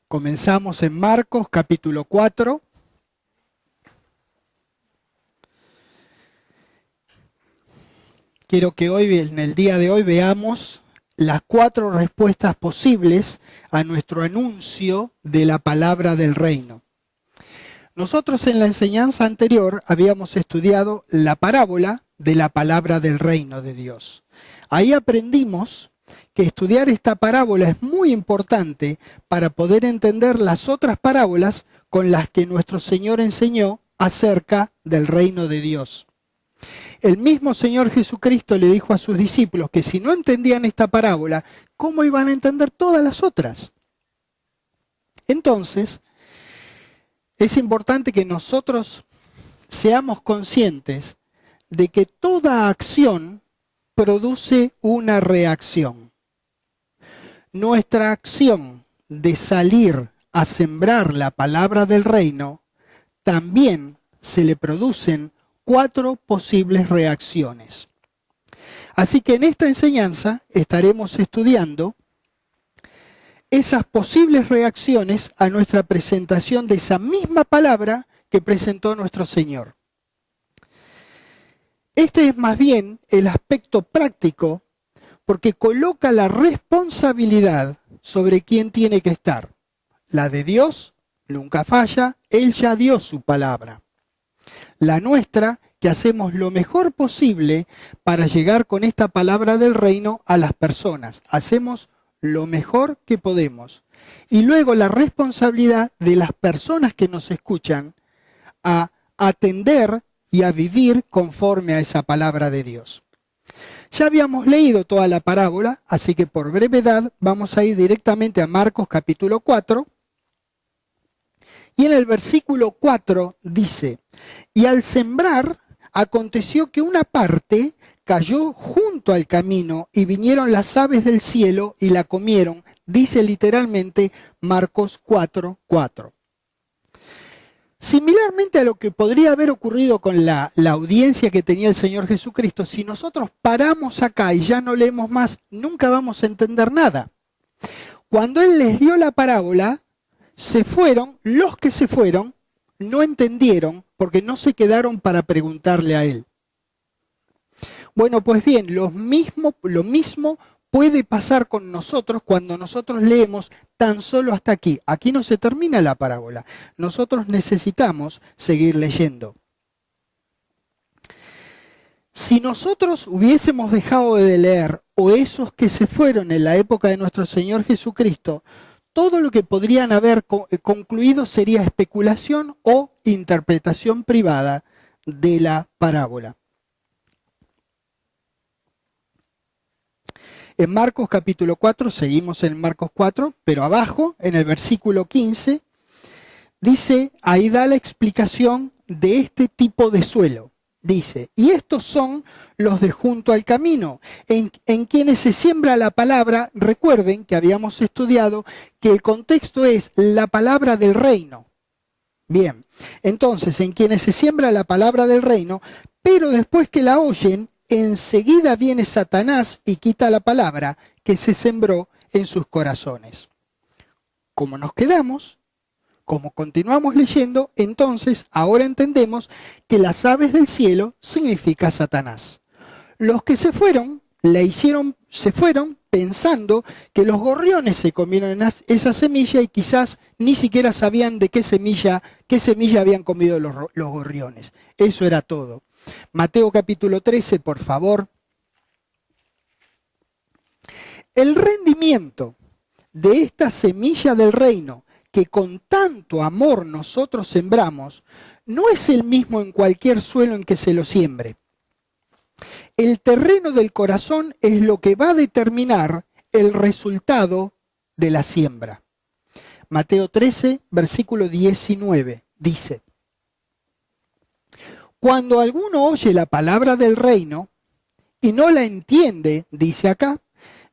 Comenzamos en Marcos capítulo 4. Quiero que hoy, en el día de hoy, veamos las 4 respuestas posibles a nuestro anuncio de la palabra del reino. Nosotros en la enseñanza anterior habíamos estudiado la parábola de la palabra del reino de Dios. Ahí aprendimos que estudiar esta parábola es muy importante para poder entender las otras parábolas con las que nuestro Señor enseñó acerca del reino de Dios. El mismo Señor Jesucristo le dijo a sus discípulos que si no entendían esta parábola, ¿cómo iban a entender todas las otras? Entonces, es importante que nosotros seamos conscientes de que toda acción produce una reacción. Nuestra acción de salir a sembrar la palabra del reino, también se le producen 4 posibles reacciones. Así que en esta enseñanza estaremos estudiando esas posibles reacciones a nuestra presentación de esa misma palabra que presentó nuestro Señor. Este es más bien el aspecto práctico, porque coloca la responsabilidad sobre quién tiene que estar. La de Dios nunca falla, Él ya dio su palabra. La nuestra, que hacemos lo mejor posible para llegar con esta palabra del reino a las personas. Hacemos lo mejor que podemos. Y luego la responsabilidad de las personas que nos escuchan a atender y a vivir conforme a esa palabra de Dios. Ya habíamos leído toda la parábola, así que por brevedad vamos a ir directamente a Marcos capítulo 4. Y en el versículo 4 dice: y al sembrar, aconteció que una parte cayó junto al camino y vinieron las aves del cielo y la comieron. Dice literalmente Marcos 4:4. Similarmente a lo que podría haber ocurrido con la audiencia que tenía el Señor Jesucristo, si nosotros paramos acá y ya no leemos más, nunca vamos a entender nada. Cuando Él les dio la parábola, se fueron, los que se fueron, no entendieron porque no se quedaron para preguntarle a Él. Bueno, pues bien, lo mismo puede pasar con nosotros cuando nosotros leemos tan solo hasta aquí. Aquí no se termina la parábola. Nosotros necesitamos seguir leyendo. Si nosotros hubiésemos dejado de leer, o esos que se fueron en la época de nuestro Señor Jesucristo, todo lo que podrían haber concluido sería especulación o interpretación privada de la parábola. En Marcos capítulo 4, seguimos en Marcos 4, pero abajo, en el versículo 15, dice, ahí da la explicación de este tipo de suelo. Dice, y estos son los de junto al camino, en quienes se siembra la palabra. Recuerden que habíamos estudiado que el contexto es la palabra del reino. Bien, entonces, en quienes se siembra la palabra del reino, pero después que la oyen, enseguida viene Satanás y quita la palabra que se sembró en sus corazones. Como nos quedamos, como continuamos leyendo, entonces ahora entendemos que las aves del cielo significa Satanás. Los que se fueron, se fueron pensando que los gorriones se comieron esa semilla y quizás ni siquiera sabían de qué semilla habían comido los gorriones. Eso era todo. Mateo capítulo 13, por favor. El rendimiento de esta semilla del reino que con tanto amor nosotros sembramos, no es el mismo en cualquier suelo en que se lo siembre. El terreno del corazón es lo que va a determinar el resultado de la siembra. Mateo 13, versículo 19, dice: cuando alguno oye la palabra del reino y no la entiende, dice acá,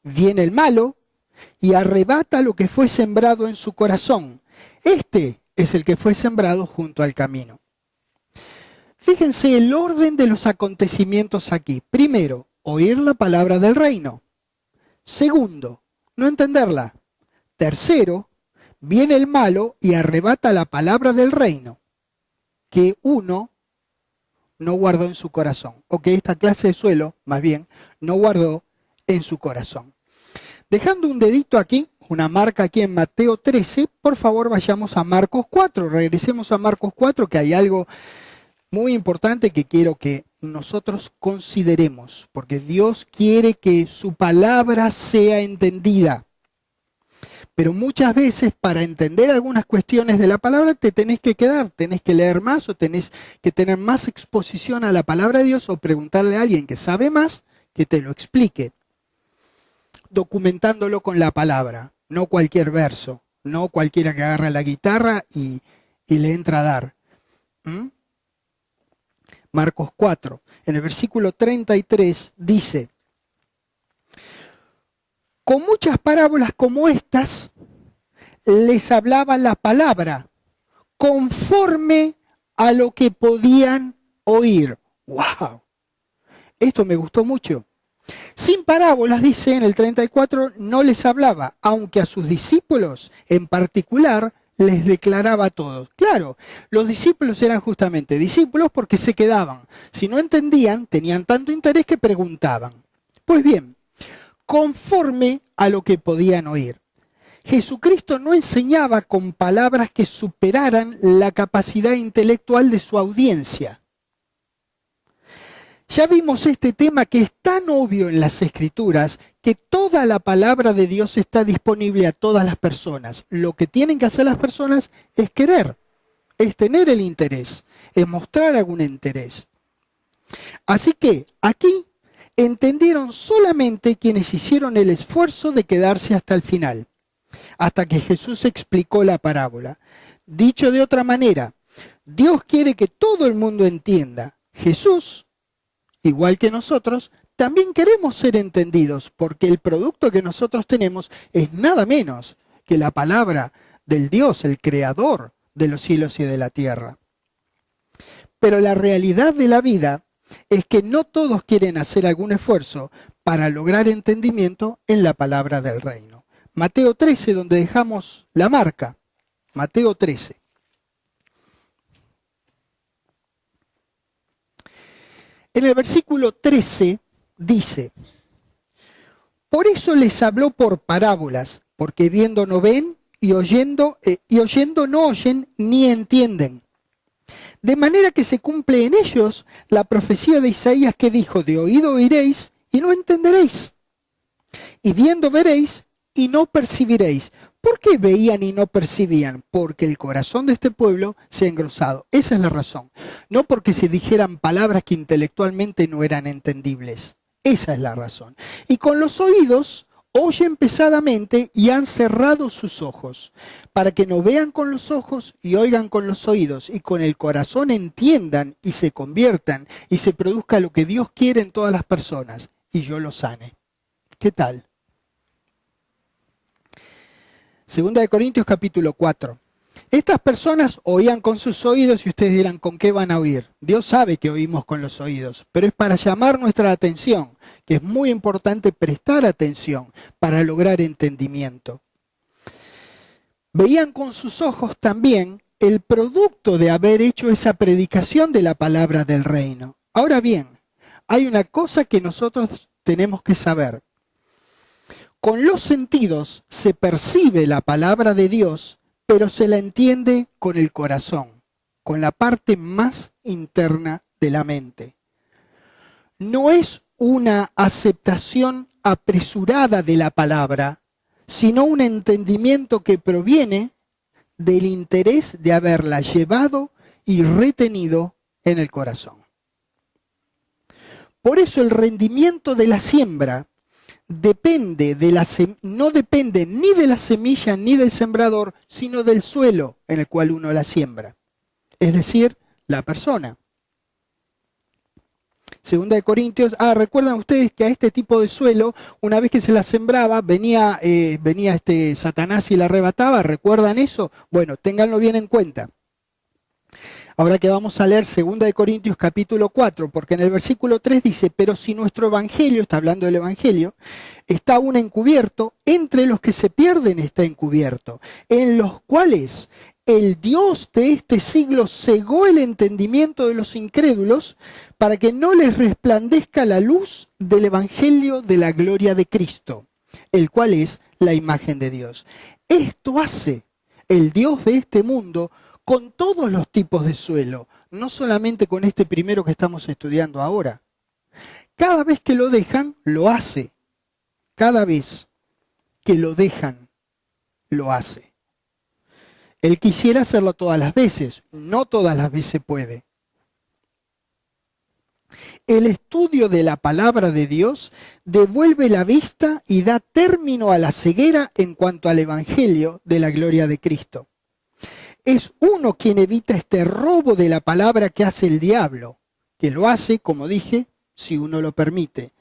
viene el malo y arrebata lo que fue sembrado en su corazón. Este es el que fue sembrado junto al camino. Fíjense el orden de los acontecimientos aquí. Primero, oír la palabra del reino. Segundo, no entenderla. Tercero, viene el malo y arrebata la palabra del reino que uno no guardó en su corazón, o que esta clase de suelo, más bien, no guardó en su corazón. Dejando un dedito aquí, una marca aquí en Mateo 13, por favor vayamos a Marcos 4, regresemos a Marcos 4, que hay algo muy importante que quiero que nosotros consideremos, porque Dios quiere que su palabra sea entendida. Pero muchas veces para entender algunas cuestiones de la palabra te tenés que quedar, tenés que leer más o tenés que tener más exposición a la palabra de Dios o preguntarle a alguien que sabe más que te lo explique, documentándolo con la palabra, no cualquier verso, no cualquiera que agarra la guitarra y le entra a dar. Marcos 4, en el versículo 33 dice: con muchas parábolas como estas, les hablaba la palabra, conforme a lo que podían oír. ¡Wow! Esto me gustó mucho. Sin parábolas, dice en el 34, no les hablaba, aunque a sus discípulos en particular les declaraba todo. Claro, los discípulos eran justamente discípulos porque se quedaban. Si no entendían, tenían tanto interés que preguntaban. Pues bien, conforme a lo que podían oír. Jesucristo no enseñaba con palabras que superaran la capacidad intelectual de su audiencia. Ya vimos este tema que es tan obvio en las Escrituras que toda la palabra de Dios está disponible a todas las personas. Lo que tienen que hacer las personas es querer, es tener el interés, es mostrar algún interés. Así que aquí entendieron solamente quienes hicieron el esfuerzo de quedarse hasta el final, hasta que Jesús explicó la parábola. Dicho de otra manera, Dios quiere que todo el mundo entienda. Jesús, igual que nosotros, también queremos ser entendidos, porque el producto que nosotros tenemos es nada menos que la palabra del Dios, el creador de los cielos y de la tierra. Pero la realidad de la vida es que no todos quieren hacer algún esfuerzo para lograr entendimiento en la palabra del reino. Mateo 13, donde dejamos la marca. Mateo 13. En el versículo 13 dice: por eso les habló por parábolas, porque viendo no ven y oyendo no oyen ni entienden. De manera que se cumple en ellos la profecía de Isaías que dijo: de oído oiréis y no entenderéis, y viendo veréis y no percibiréis. ¿Por qué veían y no percibían? Porque el corazón de este pueblo se ha engrosado. Esa es la razón. No porque se dijeran palabras que intelectualmente no eran entendibles. Esa es la razón. Y con los oídos oyen pesadamente y han cerrado sus ojos, para que no vean con los ojos y oigan con los oídos, y con el corazón entiendan y se conviertan, y se produzca lo que Dios quiere en todas las personas, y yo los sane. ¿Qué tal? Segunda de Corintios capítulo 4. Estas personas oían con sus oídos y ustedes dirán, ¿con qué van a oír? Dios sabe que oímos con los oídos, pero es para llamar nuestra atención, que es muy importante prestar atención para lograr entendimiento. Veían con sus ojos también el producto de haber hecho esa predicación de la palabra del reino. Ahora bien, hay una cosa que nosotros tenemos que saber. Con los sentidos se percibe la palabra de Dios, pero se la entiende con el corazón, con la parte más interna de la mente. No es una aceptación apresurada de la palabra, sino un entendimiento que proviene del interés de haberla llevado y retenido en el corazón. Por eso el rendimiento de la siembra no depende ni de la semilla ni del sembrador, sino del suelo en el cual uno la siembra, es decir, la persona. Segunda de Corintios, recuerdan ustedes que a este tipo de suelo, una vez que se la sembraba, venía Satanás y la arrebataba. ¿Recuerdan eso? Bueno, ténganlo bien en cuenta. Ahora que vamos a leer 2 Corintios capítulo 4, porque en el versículo 3 dice, pero si nuestro evangelio, está hablando del evangelio, está aún encubierto, entre los que se pierden está encubierto, en los cuales el Dios de este siglo cegó el entendimiento de los incrédulos para que no les resplandezca la luz del evangelio de la gloria de Cristo, el cual es la imagen de Dios. Esto hace el Dios de este mundo con todos los tipos de suelo, no solamente con este primero que estamos estudiando ahora. Cada vez que lo dejan, lo hace. Cada vez que lo dejan, lo hace. Él quisiera hacerlo todas las veces, no todas las veces puede. El estudio de la palabra de Dios devuelve la vista y da término a la ceguera en cuanto al evangelio de la gloria de Cristo. Es uno quien evita este robo de la palabra que hace el diablo, que lo hace, como dije, si uno lo permite.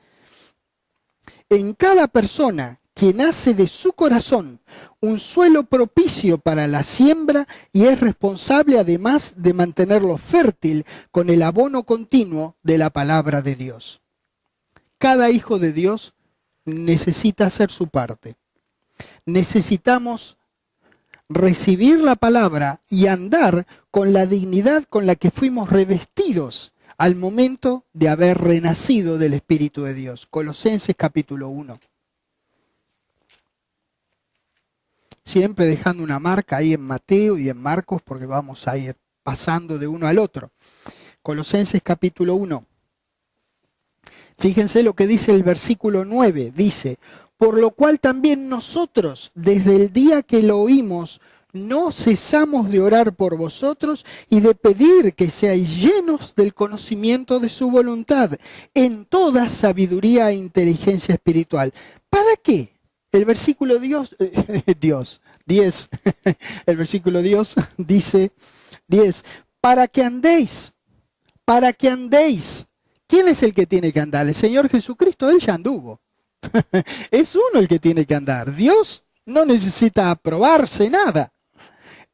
En cada persona quien hace de su corazón un suelo propicio para la siembra y es responsable además de mantenerlo fértil con el abono continuo de la palabra de Dios. Cada hijo de Dios necesita hacer su parte. Necesitamos recibir la palabra y andar con la dignidad con la que fuimos revestidos al momento de haber renacido del Espíritu de Dios. Colosenses capítulo 1. Siempre dejando una marca ahí en Mateo y en Marcos porque vamos a ir pasando de uno al otro. Colosenses capítulo 1. Fíjense lo que dice el versículo 9. Dice, por lo cual también nosotros, desde el día que lo oímos, no cesamos de orar por vosotros y de pedir que seáis llenos del conocimiento de su voluntad, en toda sabiduría e inteligencia espiritual. ¿Para qué? El versículo 10, el versículo dice 10, para que andéis. ¿Quién es el que tiene que andar? El Señor Jesucristo, Él ya anduvo. Es uno el que tiene que andar. Dios no necesita aprobarse nada.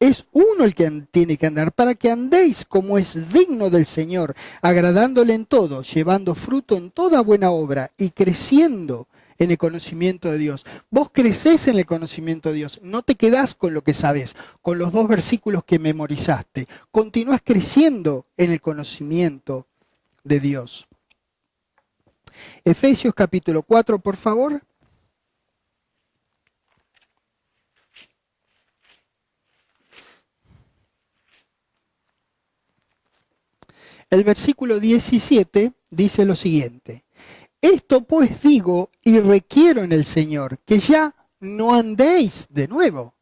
Es uno el que tiene que andar, para que andéis como es digno del Señor, agradándole en todo, llevando fruto en toda buena obra y creciendo en el conocimiento de Dios. Vos crecés en el conocimiento de Dios, no te quedás con lo que sabés, con los 2 versículos que memorizaste. Continúas creciendo en el conocimiento de Dios. Efesios capítulo 4, por favor. El versículo 17 dice lo siguiente. Esto pues digo y requiero en el Señor, que ya no andéis de nuevo.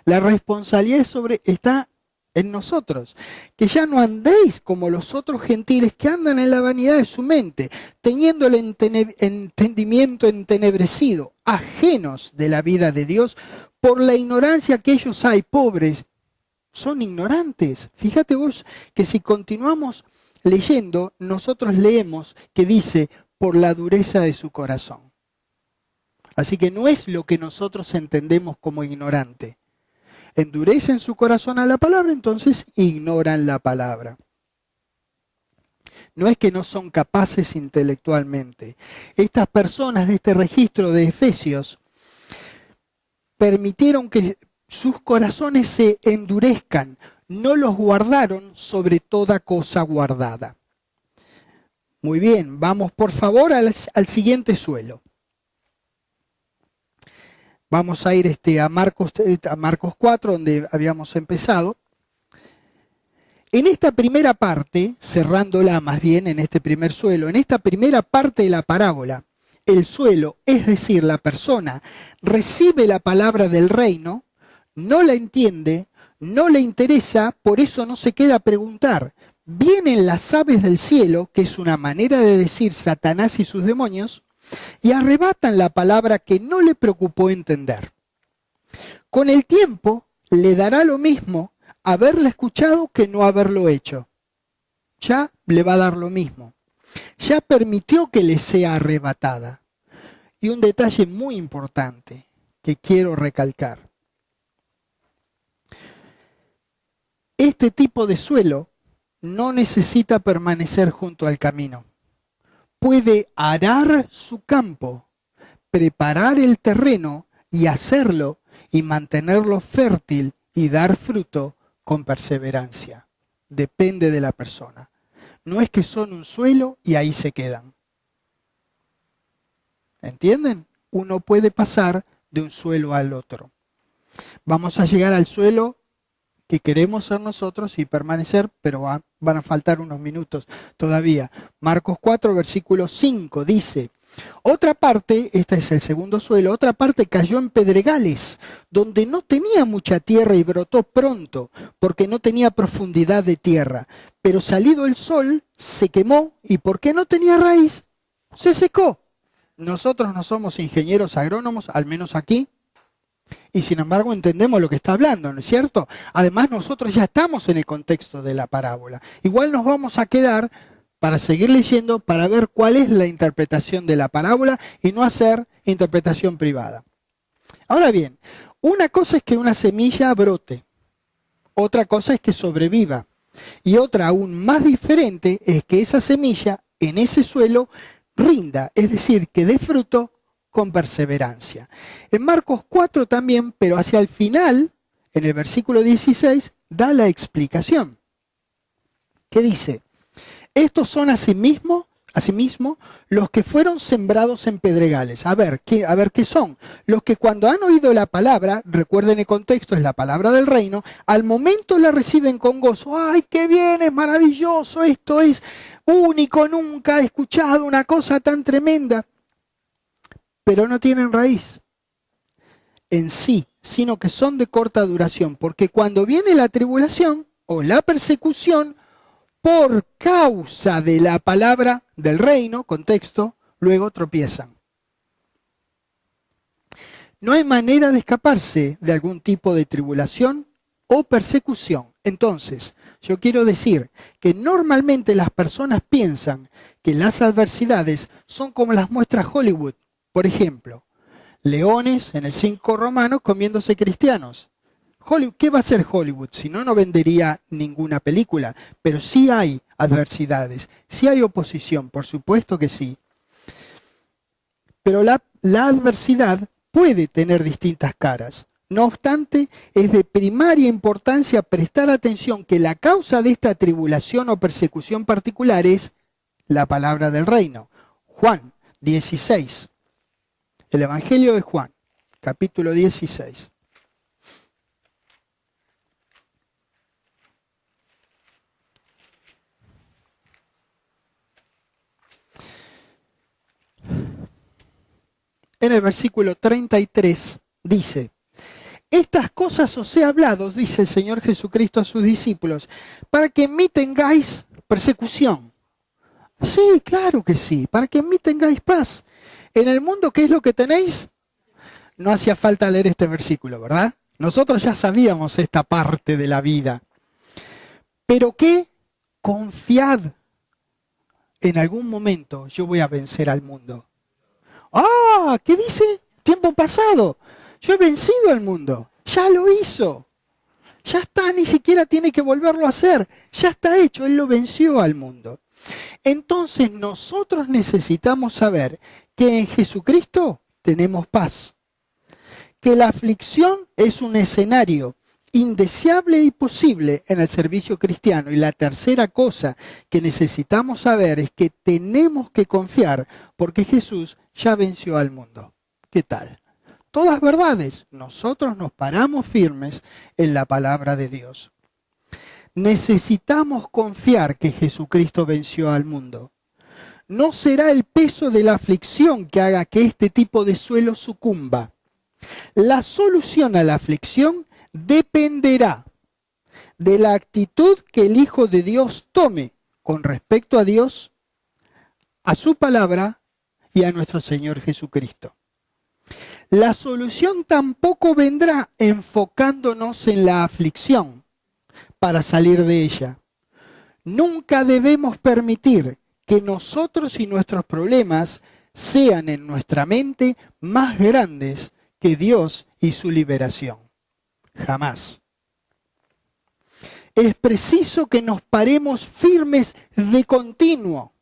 La responsabilidad está en nosotros. Que ya no andéis como los otros gentiles que andan en la vanidad de su mente, teniendo el entendimiento entenebrecido, ajenos de la vida de Dios, por la ignorancia que ellos hay, pobres. Son ignorantes. Fíjate vos que si continuamos leyendo, nosotros leemos que dice, por la dureza de su corazón. Así que no es lo que nosotros entendemos como ignorante. Endurecen su corazón a la palabra, entonces ignoran la palabra. No es que no son capaces intelectualmente. Estas personas de este registro de Efesios permitieron que sus corazones se endurezcan, no los guardaron sobre toda cosa guardada. Muy bien, vamos por favor al siguiente suelo. Vamos a ir a Marcos 4, donde habíamos empezado. En esta primera parte, cerrándola más bien en este primer suelo, en esta primera parte de la parábola, el suelo, es decir, la persona, recibe la palabra del reino, no la entiende, no le interesa, por eso no se queda a preguntar. Vienen las aves del cielo, que es una manera de decir Satanás y sus demonios, y arrebatan la palabra que no le preocupó entender. Con el tiempo le dará lo mismo haberla escuchado que no haberlo hecho. Ya le va a dar lo mismo. Ya permitió que le sea arrebatada. Y un detalle muy importante que quiero recalcar. Este tipo de suelo no necesita permanecer junto al camino. Puede arar su campo, preparar el terreno y hacerlo y mantenerlo fértil y dar fruto con perseverancia. Depende de la persona. No es que son un suelo y ahí se quedan. ¿Entienden? Uno puede pasar de un suelo al otro. Vamos a llegar al suelo que queremos ser nosotros y permanecer, pero van a faltar unos minutos todavía. Marcos 4, versículo 5 dice: otra parte, este es el segundo suelo, otra parte cayó en pedregales, donde no tenía mucha tierra y brotó pronto, porque no tenía profundidad de tierra. Pero salido el sol, se quemó y porque no tenía raíz, se secó. Nosotros no somos ingenieros agrónomos, al menos aquí, y sin embargo entendemos lo que está hablando, ¿no es cierto? Además nosotros ya estamos en el contexto de la parábola. Igual nos vamos a quedar para seguir leyendo, para ver cuál es la interpretación de la parábola y no hacer interpretación privada. Ahora bien, una cosa es que una semilla brote, otra cosa es que sobreviva, y otra aún más diferente es que esa semilla en ese suelo rinda, es decir, que dé fruto con perseverancia. En Marcos 4 también, pero hacia el final, en el versículo 16, da la explicación. ¿Qué dice? Estos son asimismo los que fueron sembrados en pedregales. A ver, ¿qué son? Los que cuando han oído la palabra, recuerden el contexto, es la palabra del reino, al momento la reciben con gozo. ¡Ay, qué bien, es maravilloso! Esto es único, nunca he escuchado una cosa tan tremenda. Pero no tienen raíz en sí, sino que son de corta duración, porque cuando viene la tribulación o la persecución, por causa de la palabra del reino, contexto, luego tropiezan. No hay manera de escaparse de algún tipo de tribulación o persecución. Entonces, yo quiero decir que normalmente las personas piensan que las adversidades son como las muestras Hollywood. Por ejemplo, leones en el circo romano comiéndose cristianos. ¿Qué va a hacer Hollywood? Si no, no vendería ninguna película. Pero sí hay adversidades, sí hay oposición, por supuesto que sí. Pero la adversidad puede tener distintas caras. No obstante, es de primaria importancia prestar atención que la causa de esta tribulación o persecución particular es la palabra del reino. Juan 16. El Evangelio de Juan, capítulo 16. En el versículo 33 dice: estas cosas os he hablado, dice el Señor Jesucristo a sus discípulos, para que en mí tengáis persecución. Sí, claro que sí, para que en mí tengáis paz. En el mundo, ¿qué es lo que tenéis? No hacía falta leer este versículo, ¿verdad? Nosotros ya sabíamos esta parte de la vida. Pero que confiad, en algún momento yo voy a vencer al mundo. ¡Ah! ¿Qué dice? Tiempo pasado. Yo he vencido al mundo. Ya lo hizo. Ya está, ni siquiera tiene que volverlo a hacer. Ya está hecho, Él lo venció al mundo. Entonces nosotros necesitamos saber que en Jesucristo tenemos paz. Que la aflicción es un escenario indeseable y posible en el servicio cristiano. Y la tercera cosa que necesitamos saber es que tenemos que confiar porque Jesús ya venció al mundo. ¿Qué tal? Todas verdades. Nosotros nos paramos firmes en la palabra de Dios. Necesitamos confiar que Jesucristo venció al mundo. No será el peso de la aflicción que haga que este tipo de suelo sucumba. La solución a la aflicción dependerá de la actitud que el Hijo de Dios tome con respecto a Dios, a su palabra y a nuestro Señor Jesucristo. La solución tampoco vendrá enfocándonos en la aflicción para salir de ella. Nunca debemos permitir que nosotros y nuestros problemas sean en nuestra mente más grandes que Dios y su liberación. Jamás. es preciso que nos paremos firmes de continuo,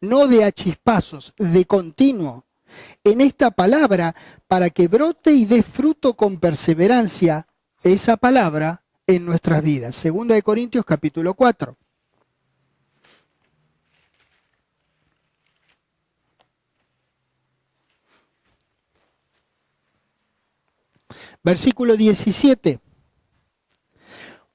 no de a chispazos, de continuo, en esta palabra, para que brote y dé fruto con perseverancia esa palabra en nuestras vidas. Segunda de Corintios capítulo 4. Versículo 17.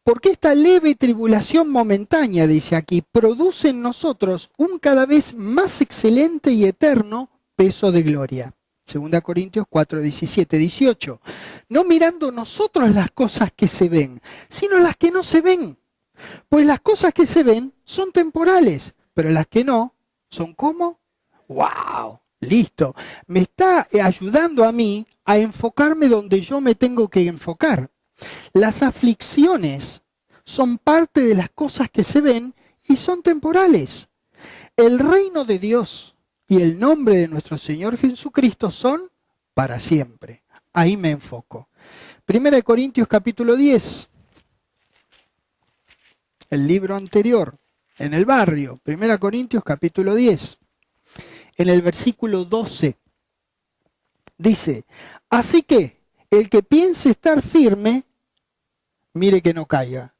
Porque esta leve tribulación momentánea, dice aquí, produce en nosotros un cada vez más excelente y eterno peso de gloria. 2 Corintios 4, 17, 18. No mirando nosotros las cosas que se ven, sino las que no se ven. Pues las cosas que se ven son temporales, pero las que no son como, ¡wow! Listo. Me está ayudando a mí a enfocarme donde yo me tengo que enfocar. Las aflicciones son parte de las cosas que se ven y son temporales. El reino de Dios y el nombre de nuestro Señor Jesucristo son para siempre. Ahí me enfoco. 1 Corintios capítulo 10. El libro anterior, en el barrio. 1 Corintios capítulo 10. En el versículo 12. Dice, así que el que piense estar firme, mire que no caiga.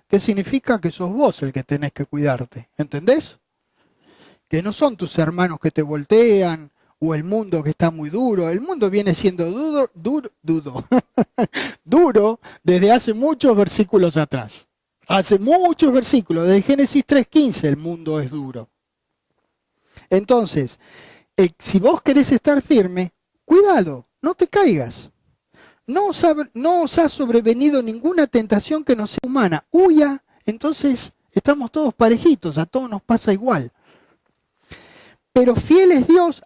¿Qué significa? Que sos vos el que tenés que cuidarte. ¿Entendés? Que no son tus hermanos que te voltean o el mundo que está muy duro. El mundo viene siendo duro desde hace muchos versículos atrás. Hace muchos versículos, desde Génesis 3:15 el mundo es duro. Entonces, si vos querés estar firme, cuidado, no te caigas. No os ha sobrevenido ninguna tentación que no sea humana. Huya, entonces estamos todos parejitos, a todos nos pasa igual. Pero fiel es Dios,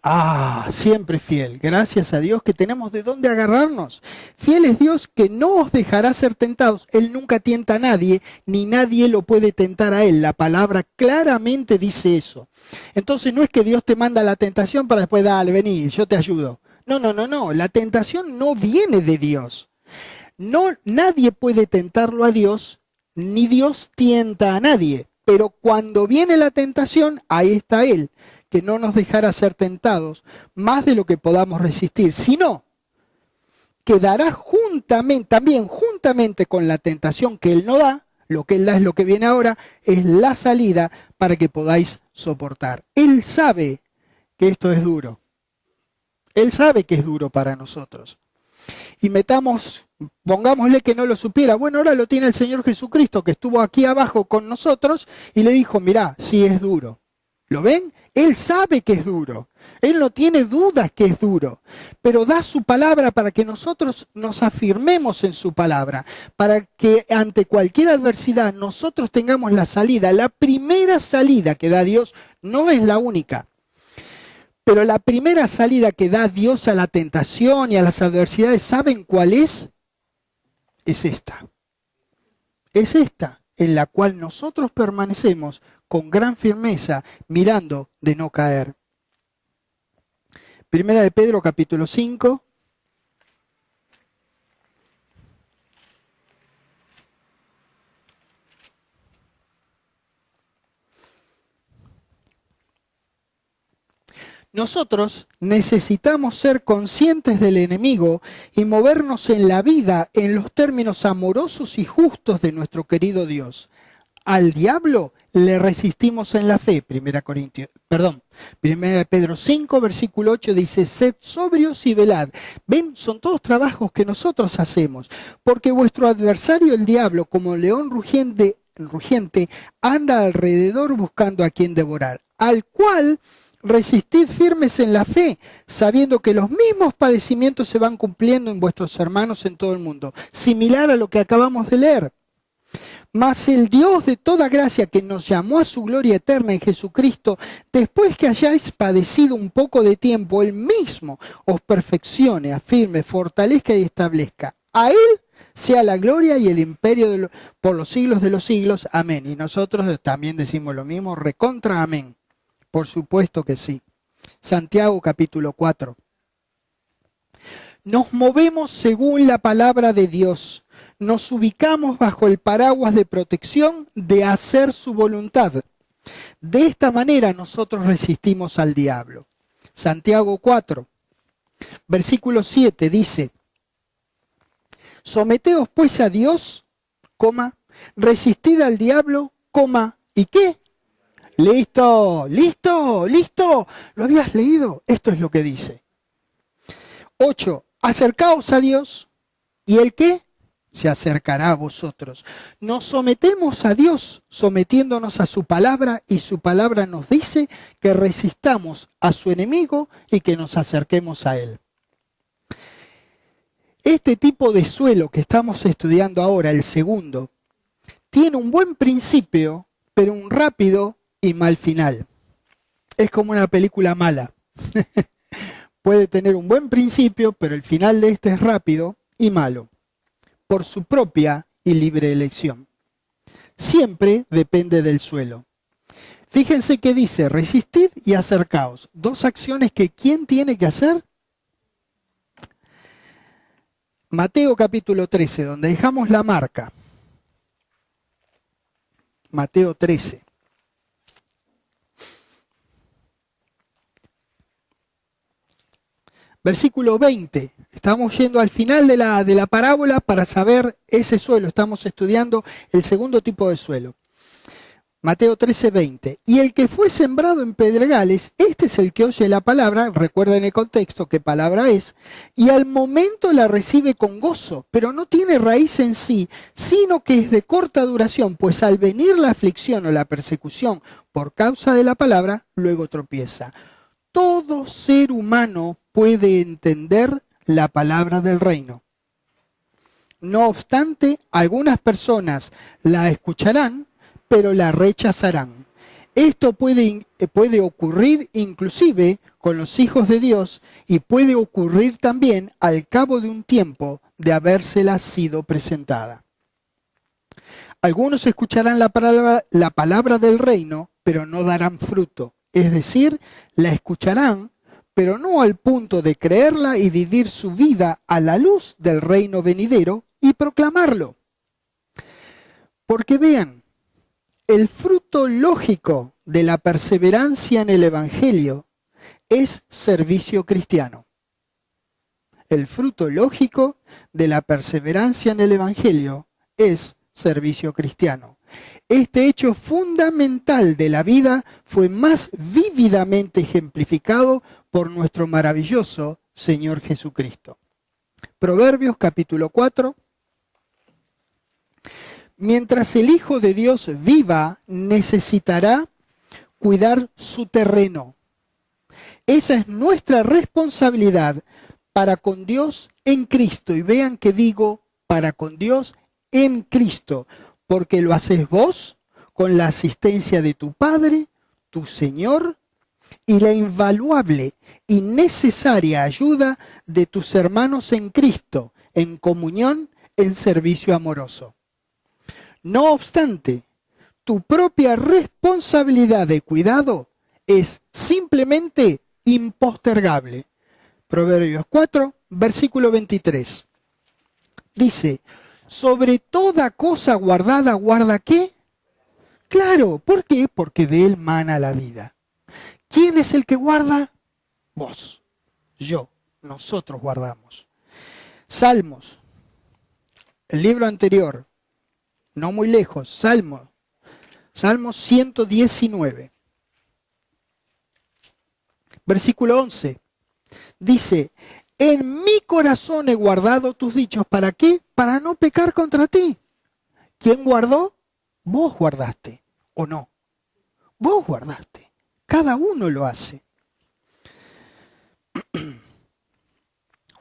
siempre fiel, gracias a Dios que tenemos de dónde agarrarnos. Fiel es Dios que no os dejará ser tentados. Él nunca tienta a nadie, ni nadie lo puede tentar a Él. La palabra claramente dice eso. Entonces no es que Dios te manda la tentación para después, dale, vení, yo te ayudo. No, la tentación no viene de Dios. Nadie puede tentarlo a Dios, ni Dios tienta a nadie. Pero cuando viene la tentación, ahí está Él, que no nos dejará ser tentados más de lo que podamos resistir, sino que dará también juntamente con la tentación que Él no da, lo que Él da es lo que viene ahora, es la salida para que podáis soportar. Él sabe que esto es duro. Él sabe que es duro para nosotros. Y pongámosle que no lo supiera. Bueno, ahora lo tiene el Señor Jesucristo, que estuvo aquí abajo con nosotros y le dijo, mirá, sí es duro. ¿Lo ven? Él sabe que es duro. Él no tiene dudas que es duro. Pero da su palabra para que nosotros nos afirmemos en su palabra. Para que ante cualquier adversidad nosotros tengamos la salida. La primera salida que da Dios no es la única. Pero la primera salida que da Dios a la tentación y a las adversidades, ¿saben cuál es? Es esta. Es esta en la cual nosotros permanecemos con gran firmeza, mirando de no caer. Primera de Pedro, capítulo 5. Nosotros necesitamos ser conscientes del enemigo y movernos en la vida en los términos amorosos y justos de nuestro querido Dios. Al diablo le resistimos en la fe. Primera de Pedro 5, versículo 8 dice, sed sobrios y velad. Ven, son todos trabajos que nosotros hacemos, porque vuestro adversario el diablo, como león rugiente, anda alrededor buscando a quien devorar, al cual resistid firmes en la fe, sabiendo que los mismos padecimientos se van cumpliendo en vuestros hermanos en todo el mundo, similar a lo que acabamos de leer. Mas el Dios de toda gracia, que nos llamó a su gloria eterna en Jesucristo, después que hayáis padecido un poco de tiempo, Él mismo os perfeccione, afirme, fortalezca y establezca. A Él sea la gloria y el imperio por los siglos de los siglos. Amén. Y nosotros también decimos lo mismo, recontra amén. Por supuesto que sí. Santiago capítulo 4. Nos movemos según la palabra de Dios. nos ubicamos bajo el paraguas de protección de hacer su voluntad. De esta manera nosotros resistimos al diablo. Santiago 4, versículo 7 dice: someteos pues a Dios, resistid al diablo, ¿y qué? Listo, listo, listo. ¿Lo habías leído? Esto es lo que dice. 8. Acercaos a Dios, ¿y el qué? Se acercará a vosotros. Nos sometemos a Dios sometiéndonos a su palabra, y su palabra nos dice que resistamos a su enemigo y que nos acerquemos a él. Este tipo de suelo que estamos estudiando ahora, el segundo, tiene un buen principio, pero un rápido y mal final. Es como una película mala. Puede tener un buen principio, pero el final de este es rápido y malo, por su propia y libre elección. Siempre depende del suelo. Fíjense que dice: resistid y acercaos. Dos acciones que ¿quién tiene que hacer? Mateo capítulo 13, donde dejamos la marca. Mateo 13. Versículo 20. Estamos yendo al final de la parábola para saber ese suelo. Estamos estudiando el segundo tipo de suelo. Mateo 13, 20. Y el que fue sembrado en pedregales, este es el que oye la palabra, recuerden el contexto, qué palabra es, y al momento la recibe con gozo, pero no tiene raíz en sí, sino que es de corta duración, pues al venir la aflicción o la persecución por causa de la palabra, luego tropieza. Todo ser humano puede entender la palabra del reino. No obstante, algunas personas la escucharán, pero la rechazarán. Esto puede ocurrir inclusive con los hijos de Dios, y puede ocurrir también al cabo de un tiempo de habérsela sido presentada. Algunos escucharán la palabra del reino, pero no darán fruto. Es decir, la escucharán, pero no al punto de creerla y vivir su vida a la luz del reino venidero y proclamarlo. Porque vean, el fruto lógico de la perseverancia en el Evangelio es servicio cristiano. El fruto lógico de la perseverancia en el Evangelio es servicio cristiano. Este hecho fundamental de la vida fue más vívidamente ejemplificado por nuestro maravilloso Señor Jesucristo. Proverbios capítulo 4. Mientras el Hijo de Dios viva, necesitará cuidar su terreno. Esa es nuestra responsabilidad para con Dios en Cristo. Y vean que digo para con Dios en Cristo, porque lo haces vos con la asistencia de tu Padre, tu Señor, y la invaluable y necesaria ayuda de tus hermanos en Cristo, en comunión, en servicio amoroso. No obstante, tu propia responsabilidad de cuidado es simplemente impostergable. Proverbios 4, versículo 23. Dice: sobre toda cosa guardada, ¿guarda qué? Claro, ¿por qué? Porque de él mana la vida. ¿Quién es el que guarda? Vos, yo, nosotros guardamos. Salmos, el libro anterior, no muy lejos, Salmos 119, versículo 11, dice: en mi corazón he guardado tus dichos. ¿Para qué? Para no pecar contra ti. ¿Quién guardó? Vos guardaste, ¿o no? Vos guardaste. Cada uno lo hace.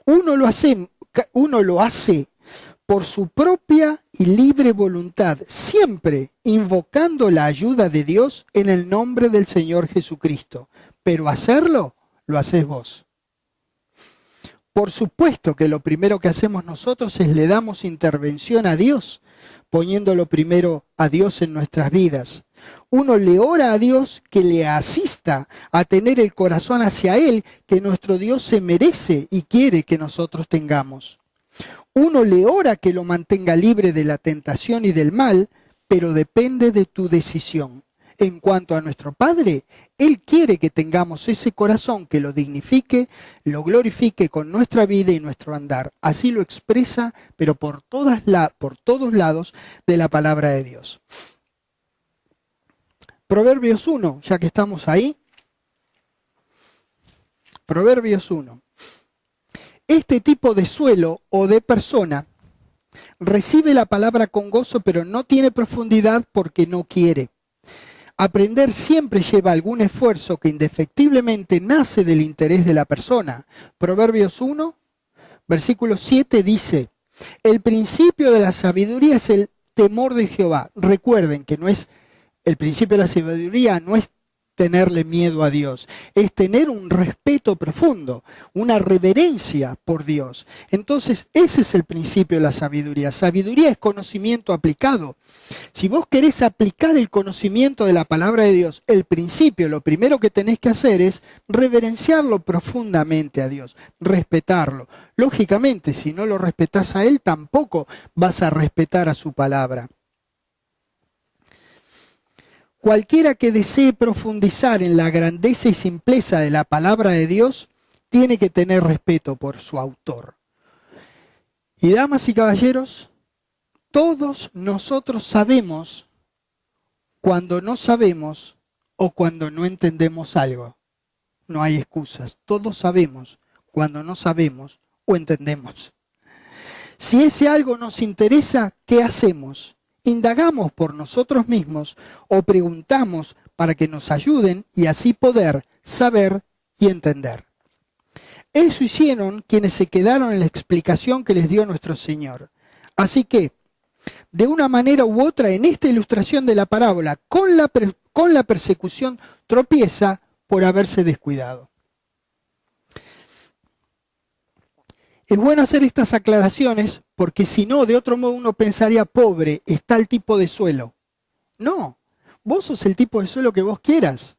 Uno lo hace por su propia y libre voluntad, siempre invocando la ayuda de Dios en el nombre del Señor Jesucristo. Pero hacerlo, lo haces vos. Por supuesto que lo primero que hacemos nosotros es le damos intervención a Dios, poniéndolo primero a Dios en nuestras vidas. Uno le ora a Dios que le asista a tener el corazón hacia Él que nuestro Dios se merece y quiere que nosotros tengamos. Uno le ora que lo mantenga libre de la tentación y del mal, pero depende de tu decisión. En cuanto a nuestro Padre, Él quiere que tengamos ese corazón que lo dignifique, lo glorifique con nuestra vida y nuestro andar. Así lo expresa, pero por todos lados de la palabra de Dios. Proverbios 1, ya que estamos ahí. Proverbios 1. Este tipo de suelo o de persona recibe la palabra con gozo, pero no tiene profundidad porque no quiere. Aprender siempre lleva algún esfuerzo que indefectiblemente nace del interés de la persona. Proverbios 1, versículo 7 dice, el principio de la sabiduría es el temor de Jehová. Recuerden que el principio de la sabiduría no es tenerle miedo a Dios, es tener un respeto profundo, una reverencia por Dios. Entonces, ese es el principio de la sabiduría. Sabiduría es conocimiento aplicado. Si vos querés aplicar el conocimiento de la palabra de Dios, el principio, lo primero que tenés que hacer es reverenciarlo profundamente a Dios, respetarlo. Lógicamente, si no lo respetás a Él, tampoco vas a respetar a su palabra. Cualquiera que desee profundizar en la grandeza y simpleza de la palabra de Dios, tiene que tener respeto por su autor. Y damas y caballeros, todos nosotros sabemos cuando no sabemos o cuando no entendemos algo. No hay excusas. Todos sabemos cuando no sabemos o entendemos. Si ese algo nos interesa, ¿qué hacemos? Indagamos por nosotros mismos o preguntamos para que nos ayuden y así poder saber y entender. Eso hicieron quienes se quedaron en la explicación que les dio nuestro Señor. Así que, de una manera u otra, en esta ilustración de la parábola, con la persecución tropieza por haberse descuidado. Es bueno hacer estas aclaraciones porque si no, de otro modo uno pensaría, pobre, está el tipo de suelo. No, vos sos el tipo de suelo que vos quieras.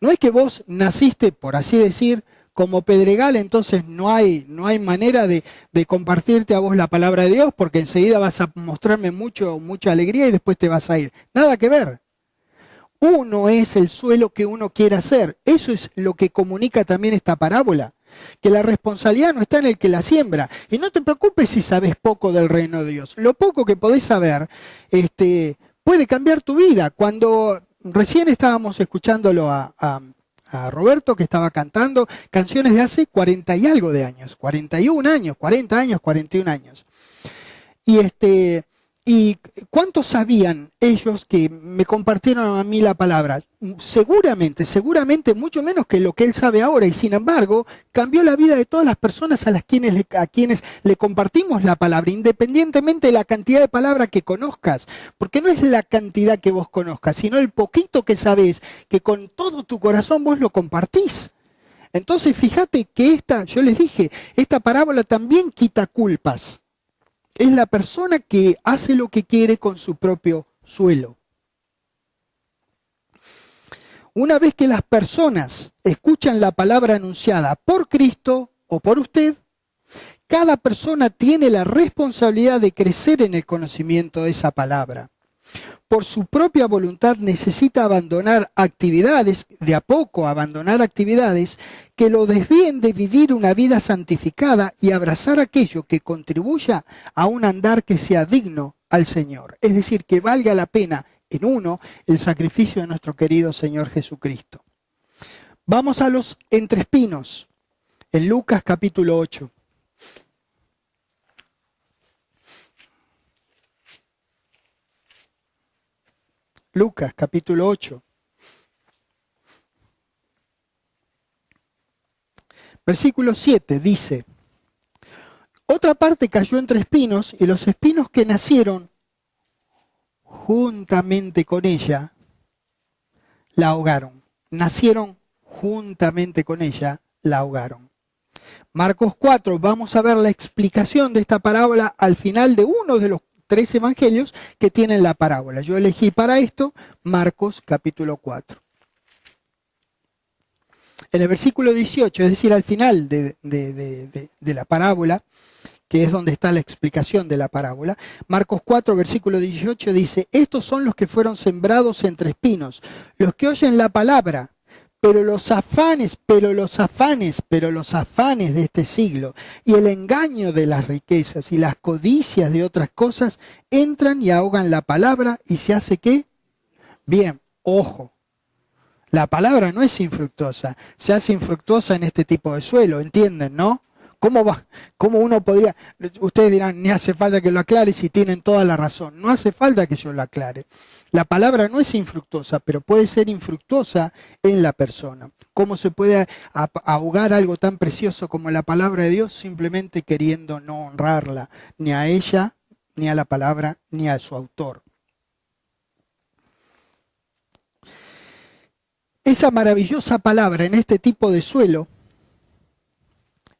No es que vos naciste, por así decir, como pedregal, entonces no hay manera de compartirte a vos la palabra de Dios porque enseguida vas a mostrarme mucha alegría y después te vas a ir. Nada que ver. Uno es el suelo que uno quiere hacer. Eso es lo que comunica también esta parábola. Que la responsabilidad no está en el que la siembra. Y no te preocupes si sabes poco del reino de Dios. Lo poco que podés saber puede cambiar tu vida. Cuando recién estábamos escuchándolo a Roberto, que estaba cantando canciones de hace 40 y algo de años. 41 años, 40 años, 41 años. ¿Y cuántos sabían ellos que me compartieron a mí la palabra? Seguramente mucho menos que lo que él sabe ahora. Y sin embargo, cambió la vida de todas las personas a quienes le compartimos la palabra, independientemente de la cantidad de palabras que conozcas. Porque no es la cantidad que vos conozcas, sino el poquito que sabés, que con todo tu corazón vos lo compartís. Entonces, fíjate que yo les dije, esta parábola también quita culpas. Es la persona que hace lo que quiere con su propio suelo. Una vez que las personas escuchan la palabra anunciada por Cristo o por usted, cada persona tiene la responsabilidad de crecer en el conocimiento de esa palabra. Por su propia voluntad necesita abandonar actividades, de a poco abandonar actividades que lo desvíen de vivir una vida santificada y abrazar aquello que contribuya a un andar que sea digno al Señor. Es decir, que valga la pena en uno el sacrificio de nuestro querido Señor Jesucristo. Vamos a los entrespinos, en Lucas capítulo 8. Lucas capítulo 8. Versículo 7 dice, otra parte cayó entre espinos y los espinos que nacieron juntamente con ella la ahogaron. Nacieron juntamente con ella, la ahogaron. Marcos 4, vamos a ver la explicación de esta parábola al final de uno de los 3 evangelios que tienen la parábola. Yo elegí para esto Marcos capítulo 4. En el versículo 18, es decir, al final de la parábola, que es donde está la explicación de la parábola. Marcos 4, versículo 18 dice, estos son los que fueron sembrados entre espinos, los que oyen la palabra, pero los afanes de este siglo y el engaño de las riquezas y las codicias de otras cosas entran y ahogan la palabra y se hace ¿qué? Bien, ojo. La palabra no es infructuosa, se hace infructuosa en este tipo de suelo, ¿entienden, no? ¿Cómo uno podría? Ustedes dirán, ni hace falta que lo aclare si tienen toda la razón. No hace falta que yo lo aclare. La palabra no es infructuosa, pero puede ser infructuosa en la persona. ¿Cómo se puede ahogar algo tan precioso como la palabra de Dios simplemente queriendo no honrarla, ni a ella, ni a la palabra, ni a su autor? Esa maravillosa palabra en este tipo de suelo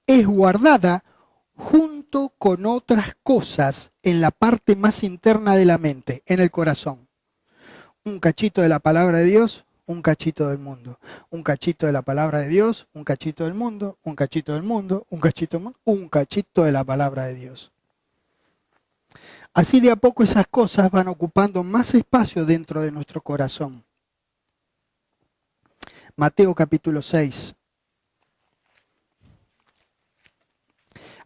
es guardada junto con otras cosas en la parte más interna de la mente, en el corazón. Un cachito de la palabra de Dios, un cachito del mundo. Un cachito de la palabra de Dios, un cachito del mundo, un cachito del mundo, un cachito del mundo, un cachito de la palabra de Dios. Así de a poco esas cosas van ocupando más espacio dentro de nuestro corazón. Mateo capítulo 6.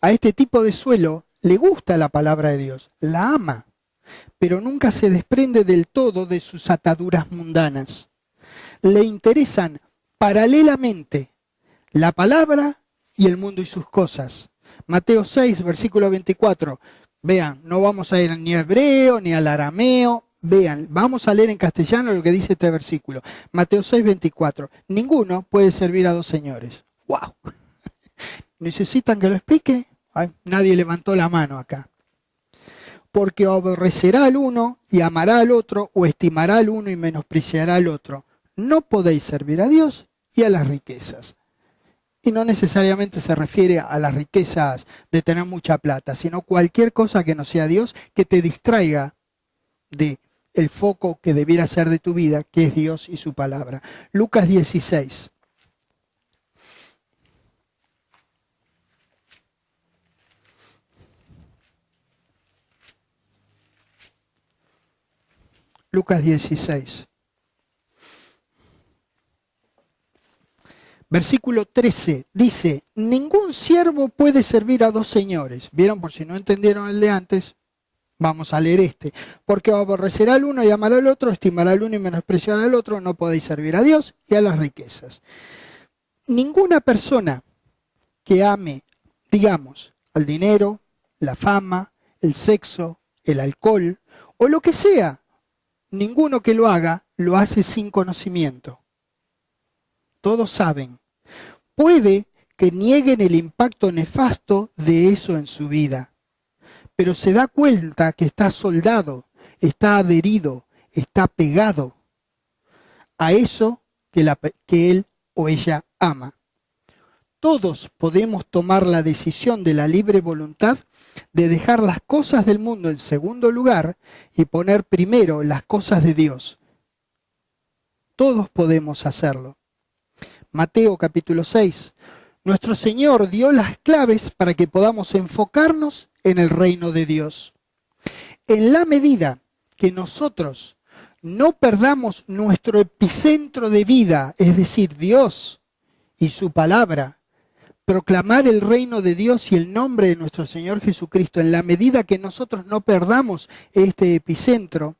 A este tipo de suelo le gusta la palabra de Dios, la ama, pero nunca se desprende del todo de sus ataduras mundanas. Le interesan paralelamente la palabra y el mundo y sus cosas. Mateo 6, versículo 24. Vean, no vamos a ir ni al hebreo ni al arameo. Vean, vamos a leer en castellano lo que dice este versículo. Mateo 6, 24. Ninguno puede servir a dos señores. ¡Wow! ¿Necesitan que lo explique? Ay, nadie levantó la mano acá. Porque aborrecerá al uno y amará al otro, o estimará al uno y menospreciará al otro. No podéis servir a Dios y a las riquezas. Y no necesariamente se refiere a las riquezas de tener mucha plata, sino cualquier cosa que no sea Dios, que te distraiga de el foco que debiera ser de tu vida, que es Dios y su palabra. Lucas 16. Lucas 16. Versículo 13 dice, ningún siervo puede servir a dos señores. ¿Vieron? Por si no entendieron el de antes, vamos a leer este. Porque aborrecerá al uno y amará al otro, estimará al uno y menospreciará al otro, no podéis servir a Dios y a las riquezas. Ninguna persona que ame, digamos, al dinero, la fama, el sexo, el alcohol o lo que sea, ninguno que lo haga, lo hace sin conocimiento. Todos saben. Puede que nieguen el impacto nefasto de eso en su vida, pero se da cuenta que está soldado, está adherido, está pegado a eso que él o ella ama. Todos podemos tomar la decisión de la libre voluntad de dejar las cosas del mundo en segundo lugar y poner primero las cosas de Dios. Todos podemos hacerlo. Mateo capítulo 6. Nuestro Señor dio las claves para que podamos enfocarnos en el reino de Dios. En la medida que nosotros no perdamos nuestro epicentro de vida, es decir, Dios y su palabra, proclamar el reino de Dios y el nombre de nuestro Señor Jesucristo, en la medida que nosotros no perdamos este epicentro,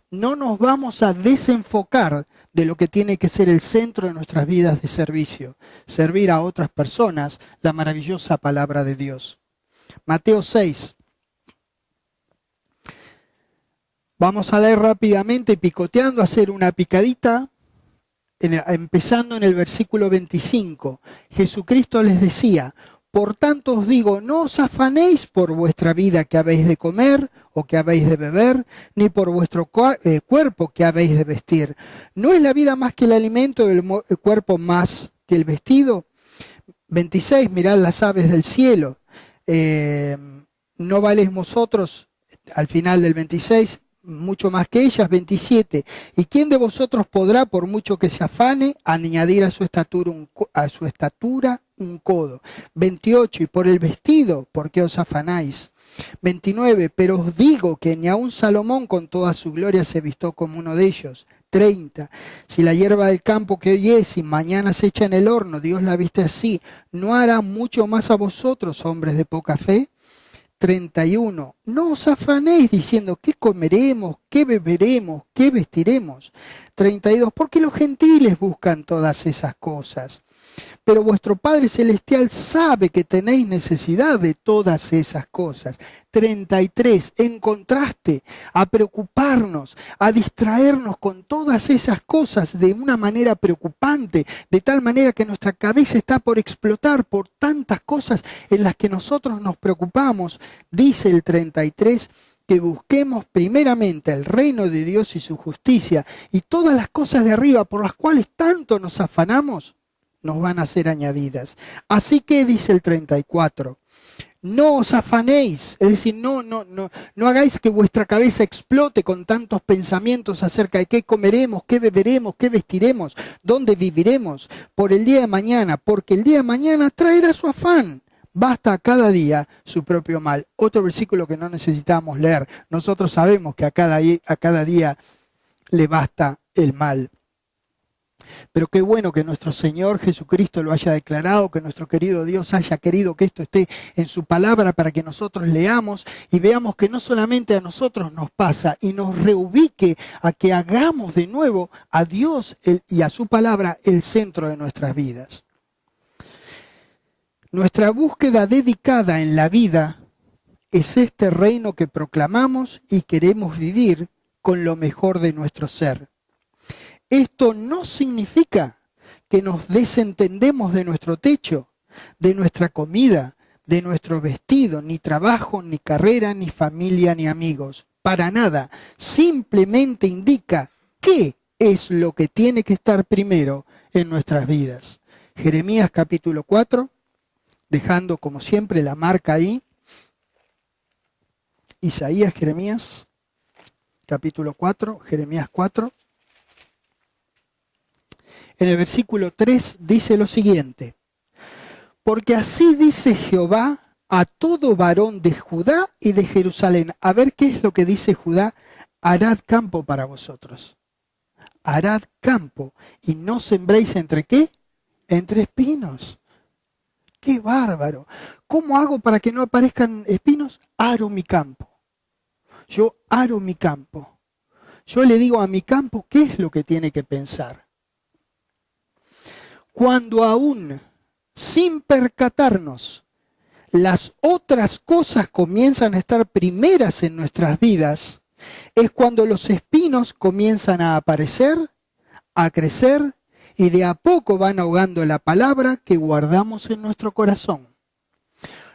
no nos vamos a desenfocar de lo que tiene que ser el centro de nuestras vidas de servicio, servir a otras personas la maravillosa palabra de Dios. Mateo 6. Vamos a leer rápidamente, picoteando, hacer una picadita, empezando en el versículo 25. Jesucristo les decía, por tanto os digo, no os afanéis por vuestra vida que habéis de comer o que habéis de beber, ni por vuestro cuerpo que habéis de vestir. ¿No es la vida más que el alimento y el cuerpo más que el vestido? 26, mirad las aves del cielo. ¿No valéis vosotros, al final del 26, mucho más que ellas? 27. ¿Y quién de vosotros podrá, por mucho que se afane, añadir a su estatura un codo. 28, y por el vestido, ¿por qué os afanáis? 29, pero os digo que ni aun Salomón con toda su gloria se vistió como uno de ellos. 30, si la hierba del campo que hoy es y mañana se echa en el horno, Dios la viste así, ¿no hará mucho más a vosotros, hombres de poca fe? 31, no os afanéis diciendo qué comeremos, qué beberemos, qué vestiremos. 32, porque los gentiles buscan todas esas cosas. Pero vuestro Padre Celestial sabe que tenéis necesidad de todas esas cosas. 33, en contraste a preocuparnos, a distraernos con todas esas cosas de una manera preocupante, de tal manera que nuestra cabeza está por explotar por tantas cosas en las que nosotros nos preocupamos, dice el 33, que busquemos primeramente el reino de Dios y su justicia, y todas las cosas de arriba por las cuales tanto nos afanamos, nos van a ser añadidas. Así que dice el 34, no os afanéis, es decir, no hagáis que vuestra cabeza explote con tantos pensamientos acerca de qué comeremos, qué beberemos, qué vestiremos, dónde viviremos por el día de mañana, porque el día de mañana traerá su afán. Basta a cada día su propio mal. Otro versículo que no necesitamos leer. Nosotros sabemos que a cada día le basta el mal. Pero qué bueno que nuestro Señor Jesucristo lo haya declarado, que nuestro querido Dios haya querido que esto esté en su palabra para que nosotros leamos y veamos que no solamente a nosotros nos pasa y nos reubique a que hagamos de nuevo a Dios y a su palabra el centro de nuestras vidas. Nuestra búsqueda dedicada en la vida es este reino que proclamamos y queremos vivir con lo mejor de nuestro ser. Esto no significa que nos desentendemos de nuestro techo, de nuestra comida, de nuestro vestido, ni trabajo, ni carrera, ni familia, ni amigos. Para nada. Simplemente indica qué es lo que tiene que estar primero en nuestras vidas. Jeremías capítulo 4, dejando como siempre la marca ahí. Isaías, Jeremías, capítulo 4, Jeremías 4. En el versículo 3 dice lo siguiente: porque así dice Jehová a todo varón de Judá y de Jerusalén. A ver qué es lo que dice Judá: harad campo para vosotros. Harad campo y no sembréis entre ¿qué? Entre espinos. ¡Qué bárbaro! ¿Cómo hago para que no aparezcan espinos? Aro mi campo. Yo aro mi campo. Yo le digo a mi campo qué es lo que tiene que pensar. Cuando aún, sin percatarnos, las otras cosas comienzan a estar primeras en nuestras vidas, es cuando los espinos comienzan a aparecer, a crecer, y de a poco van ahogando la palabra que guardamos en nuestro corazón.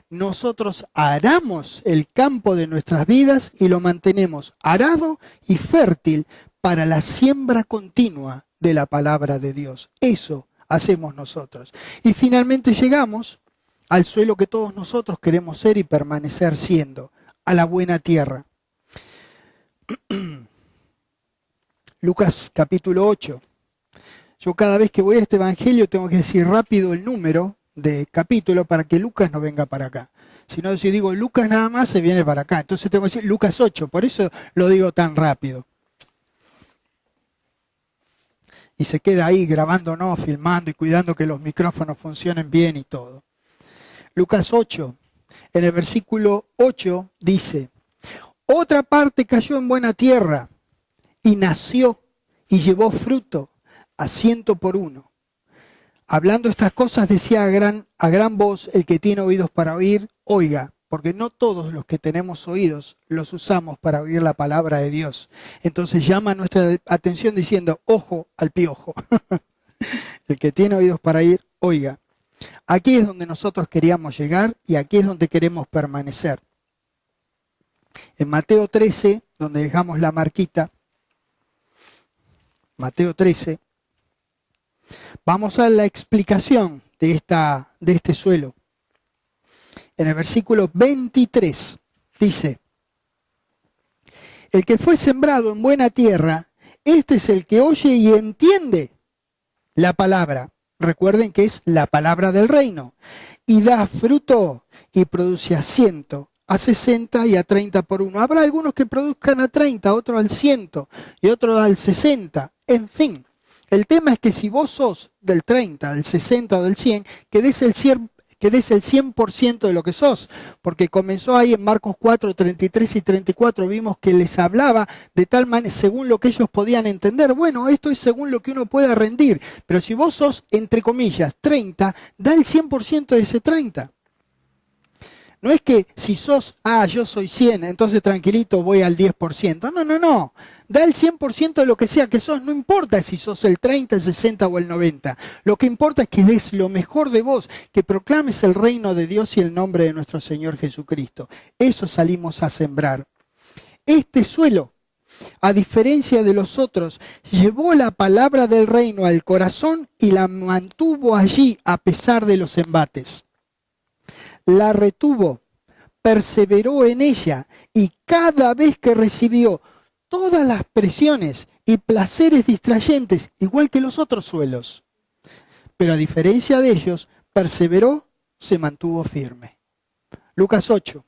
Nosotros aramos el campo de nuestras vidas y lo mantenemos arado y fértil para la siembra continua de la palabra de Dios. Eso hacemos nosotros. Y finalmente llegamos al suelo que todos nosotros queremos ser y permanecer siendo, a la buena tierra. Lucas capítulo 8. Yo cada vez que voy a este evangelio tengo que decir rápido el número de capítulo para que Lucas no venga para acá. Si no, si digo Lucas nada más, se viene para acá. Entonces tengo que decir Lucas 8, por eso lo digo tan rápido. Y se queda ahí grabándonos, filmando y cuidando que los micrófonos funcionen bien y todo. Lucas 8, en el versículo 8 dice: otra parte cayó en buena tierra y nació y llevó fruto a 100 por uno. Hablando estas cosas decía a gran voz: el que tiene oídos para oír, oiga, porque no todos los que tenemos oídos los usamos para oír la palabra de Dios. Entonces llama nuestra atención diciendo: ojo al piojo. El que tiene oídos para oír, oiga. Aquí es donde nosotros queríamos llegar y aquí es donde queremos permanecer. En Mateo 13, donde dejamos la marquita, Mateo 13, vamos a la explicación de este suelo. En el versículo 23 dice: el que fue sembrado en buena tierra, este es el que oye y entiende la palabra Recuerden que es la palabra del reino. Y da fruto y produce a 100, a 60 y a 30 por uno. Habrá algunos que produzcan a 30, otros al 100 y otros al 60. En fin, el tema es que si vos sos del 30, del 60 o del 100, que des el 100% de lo que sos, porque comenzó ahí en Marcos 4, 33 y 34, vimos que les hablaba de tal manera, según lo que ellos podían entender. Bueno, esto es según lo que uno pueda rendir, pero si vos sos, entre comillas, 30, da el 100% de ese 30. No es que si sos, yo soy 100, entonces tranquilito voy al 10%. No. Da el 100% de lo que sea que sos, no importa si sos el 30, el 60 o el 90. Lo que importa es que des lo mejor de vos, que proclames el reino de Dios y el nombre de nuestro Señor Jesucristo. Eso salimos a sembrar. Este suelo, a diferencia de los otros, llevó la palabra del reino al corazón y la mantuvo allí a pesar de los embates. La retuvo, perseveró en ella y cada vez que recibió todas las presiones y placeres distrayentes, igual que los otros suelos, pero a diferencia de ellos, perseveró, se mantuvo firme. Lucas 8.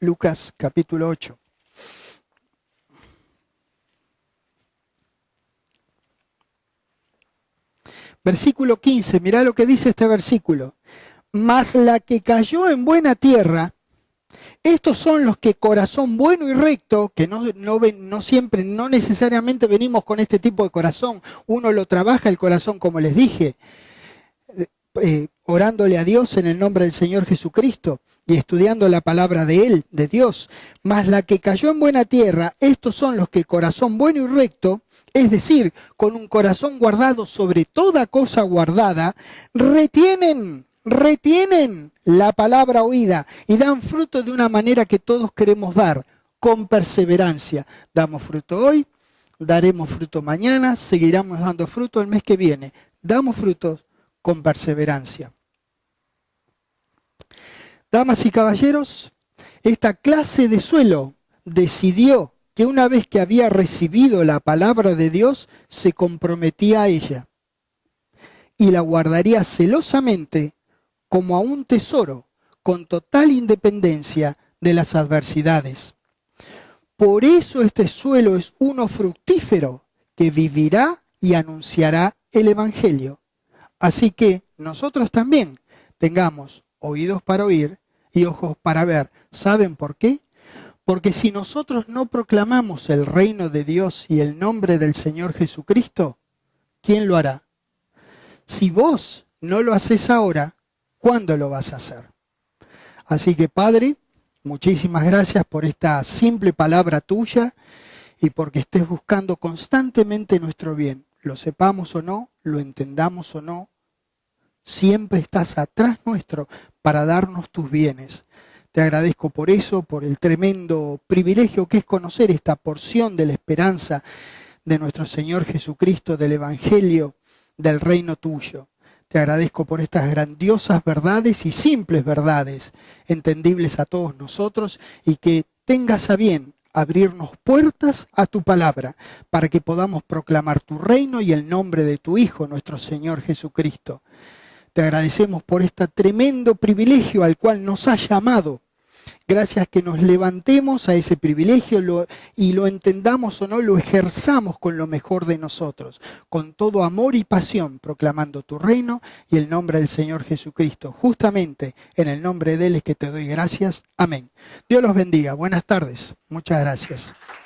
Lucas capítulo 8. Versículo 15, mirá lo que dice este versículo. Mas la que cayó en buena tierra, estos son los que corazón bueno y recto, que no siempre, no necesariamente venimos con este tipo de corazón, uno lo trabaja el corazón como les dije, orándole a Dios en el nombre del Señor Jesucristo y estudiando la palabra de Él, de Dios. Mas la que cayó en buena tierra, estos son los que corazón bueno y recto, es decir, con un corazón guardado sobre toda cosa guardada, retienen la palabra oída y dan fruto de una manera que todos queremos dar, con perseverancia. Damos fruto hoy, daremos fruto mañana, seguiremos dando fruto el mes que viene. Damos frutos con perseverancia. Damas y caballeros, esta clase de suelo decidió que una vez que había recibido la palabra de Dios, se comprometía a ella y la guardaría celosamente como a un tesoro, con total independencia de las adversidades. Por eso este suelo es uno fructífero que vivirá y anunciará el Evangelio. Así que nosotros también tengamos oídos para oír y ojos para ver. ¿Saben por qué? Porque si nosotros no proclamamos el reino de Dios y el nombre del Señor Jesucristo, ¿quién lo hará? Si vos no lo haces ahora, ¿cuándo lo vas a hacer? Así que, Padre, muchísimas gracias por esta simple palabra tuya y porque estés buscando constantemente nuestro bien. Lo sepamos o no, lo entendamos o no, siempre estás atrás nuestro para darnos tus bienes. Te agradezco por eso, por el tremendo privilegio que es conocer esta porción de la esperanza de nuestro Señor Jesucristo, del Evangelio, del reino tuyo. Te agradezco por estas grandiosas verdades y simples verdades, entendibles a todos nosotros, y que tengas a bien abrirnos puertas a tu palabra, para que podamos proclamar tu reino y el nombre de tu Hijo, nuestro Señor Jesucristo. Te agradecemos por este tremendo privilegio al cual nos has llamado. Gracias que nos levantemos a ese privilegio y lo entendamos o no, lo ejerzamos con lo mejor de nosotros, con todo amor y pasión, proclamando tu reino y el nombre del Señor Jesucristo. Justamente en el nombre de Él es que te doy gracias. Amén. Dios los bendiga. Buenas tardes. Muchas gracias.